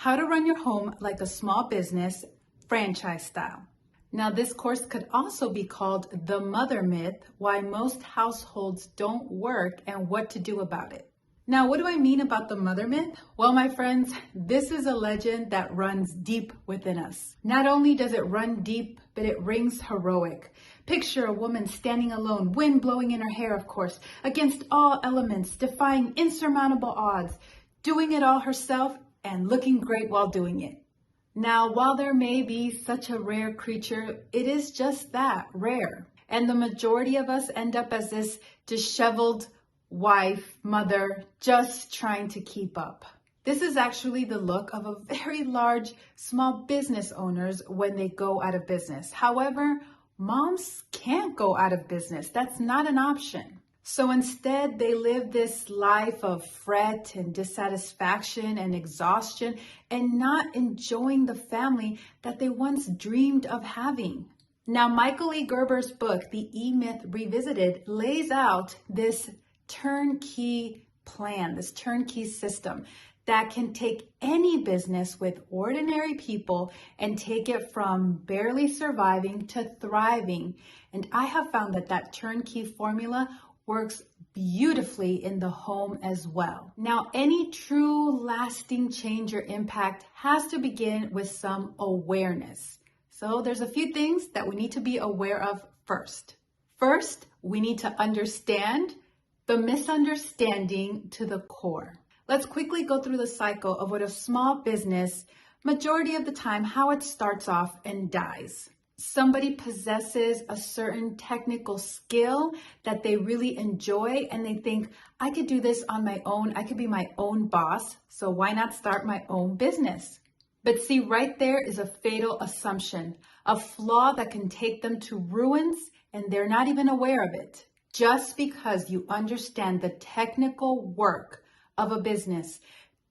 How to Run Your Home Like a Small Business, Franchise Style. Now, this course could also be called The Mother Myth, Why Most Households Don't Work and What to Do About It. Now, what do I mean about the mother myth? Well, my friends, this is a legend that runs deep within us. Not only does it run deep, but it rings heroic. Picture a woman standing alone, wind blowing in her hair, of course, against all elements, defying insurmountable odds, doing it all herself and looking great while doing it. Now, while there may be such a rare creature, it is just that, rare. And the majority of us end up as this disheveled wife, mother, just trying to keep up. This is actually the look of a very large small business owners when they go out of business. However, moms can't go out of business. That's not an option. So instead, they live this life of fret and dissatisfaction and exhaustion and not enjoying the family that they once dreamed of having. Now, Michael E. Gerber's book, The E-Myth Revisited, lays out this turnkey plan, this turnkey system that can take any business with ordinary people and take it from barely surviving to thriving. And I have found that that turnkey formula works beautifully in the home as well. Now, any true lasting change or impact has to begin with some awareness. So there's a few things that we need to be aware of first. First, we need to understand the misunderstanding to the core. Let's quickly go through the cycle of what a small business, majority of the time, how it starts off and dies. Somebody possesses a certain technical skill that they really enjoy and they think, I could do this on my own. I could be my own boss. So why not start my own business? But see, right there is a fatal assumption, a flaw that can take them to ruins and they're not even aware of it. Just because you understand the technical work of a business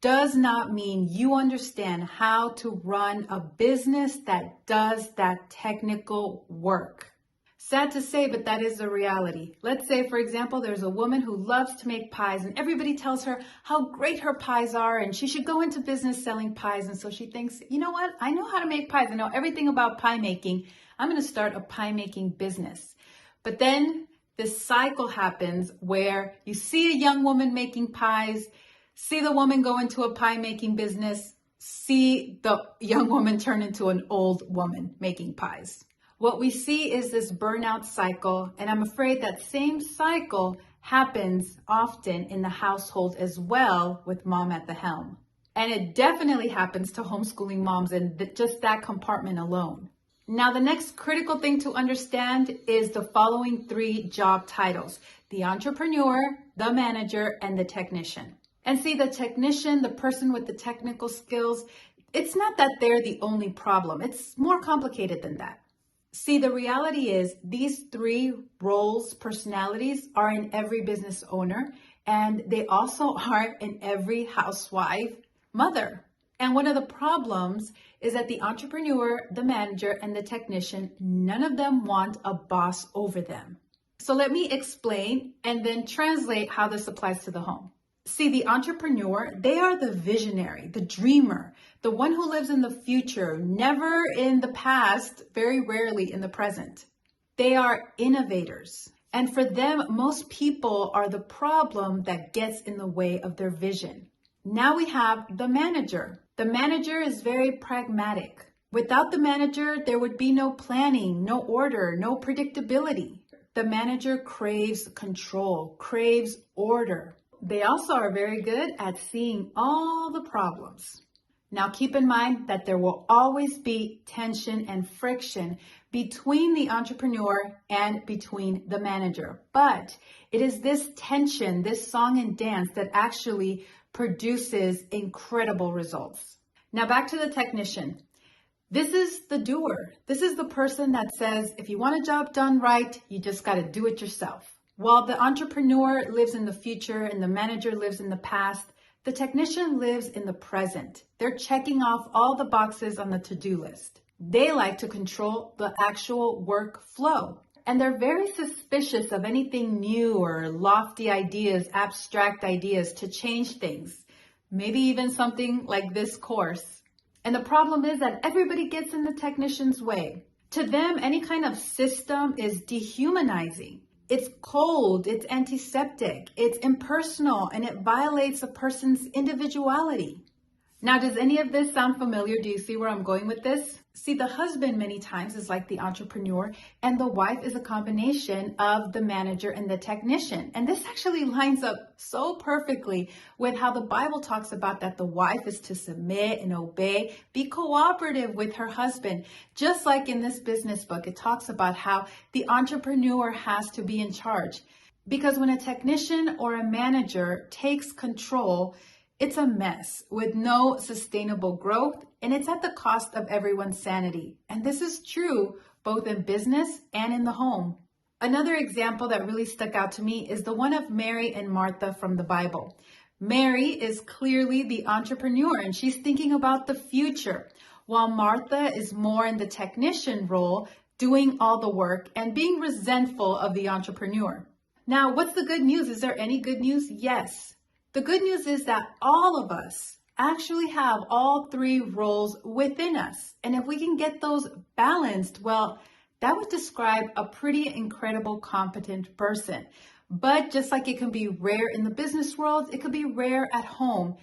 does not mean you understand how to run a business that does that technical work. Sad to say, but that is the reality. Let's say, for example, there's a woman who loves to make pies and everybody tells her how great her pies are and she should go into business selling pies. And so she thinks, you know what? I know how to make pies. I know everything about pie making. I'm going to start a pie making business. But then this cycle happens where you see a young woman making pies, see the woman go into a pie making business, see the young woman turn into an old woman making pies. What we see is this burnout cycle, and I'm afraid that same cycle happens often in the household as well with mom at the helm. And it definitely happens to homeschooling moms in just that compartment alone. Now, the next critical thing to understand is the following three job titles: the entrepreneur, the manager, and the technician. And see, the technician, the person with the technical skills, it's not that they're the only problem. It's more complicated than that. See, the reality is these three roles, personalities, are in every business owner, and they also are in every housewife mother. And one of the problems is that the entrepreneur, the manager, and the technician, none of them want a boss over them. So let me explain and then translate how this applies to the home. See, the entrepreneur, they are the visionary, the dreamer, the one who lives in the future, never in the past, very rarely in the present. They are innovators. And for them, most people are the problem that gets in the way of their vision. Now we have the manager. The manager is very pragmatic. Without the manager, there would be no planning, no order, no predictability. The manager craves control, craves order. They also are very good at seeing all the problems. Now keep in mind that there will always be tension and friction between the entrepreneur and between the manager. But it is this tension, this song and dance that actually produces incredible results. Now back to the technician. This is the doer. This is the person that says, if you want a job done right, you just got to do it yourself. While the entrepreneur lives in the future and the manager lives in the past, the technician lives in the present. They're checking off all the boxes on the to-do list. They like to control the actual work flow. And they're very suspicious of anything new or lofty ideas, abstract ideas to change things. maybe even something like this course. And the problem is that everybody gets in the technician's way. To them, any kind of system is dehumanizing. It's cold, it's antiseptic, it's impersonal, and it violates a person's individuality. Now, does any of this sound familiar? Do you see where I'm going with this? See, the husband many times is like the entrepreneur, and the wife is a combination of the manager and the technician. And this actually lines up so perfectly with how the Bible talks about that the wife is to submit and obey, be cooperative with her husband. Just like in this business book, it talks about how the entrepreneur has to be in charge. Because when a technician or a manager takes control, it's a mess with no sustainable growth, and it's at the cost of everyone's sanity. And this is true both in business and in the home. Another example that really stuck out to me is the one of Mary and Martha from the Bible. Mary is clearly the entrepreneur, and she's thinking about the future, while Martha is more in the technician role, doing all the work and being resentful of the entrepreneur. Now, what's the good news? Is there any good news? Yes. The good news is that all of us actually have all three roles within us. And if we can get those balanced, well, that would describe a pretty incredible, competent person. But just like it can be rare in the business world, it could be rare at home.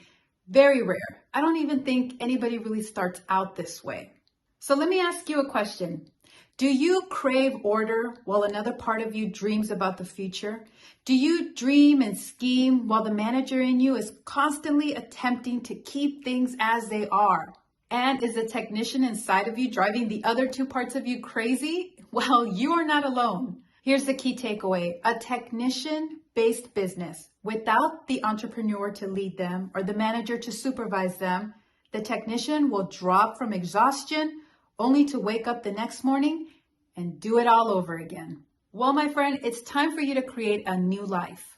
Very rare. I don't even think anybody really starts out this way. So let me ask you a question. Do you crave order while another part of you dreams about the future? Do you dream and scheme while the manager in you is constantly attempting to keep things as they are? And is the technician inside of you driving the other two parts of you crazy? Well, you are not alone. Here's the key takeaway. A technician-based business without the entrepreneur to lead them or the manager to supervise them, the technician will drop from exhaustion only to wake up the next morning and do it all over again. Well, my friend, it's time for you to create a new life.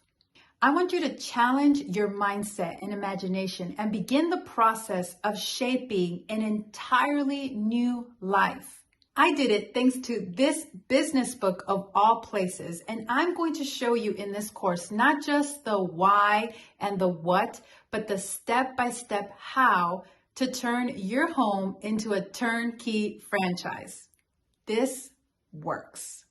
I want you to challenge your mindset and imagination and begin the process of shaping an entirely new life. I did it thanks to this business book of all places, and I'm going to show you in this course not just the why and the what, but the step-by-step how to turn your home into a turnkey franchise. This works.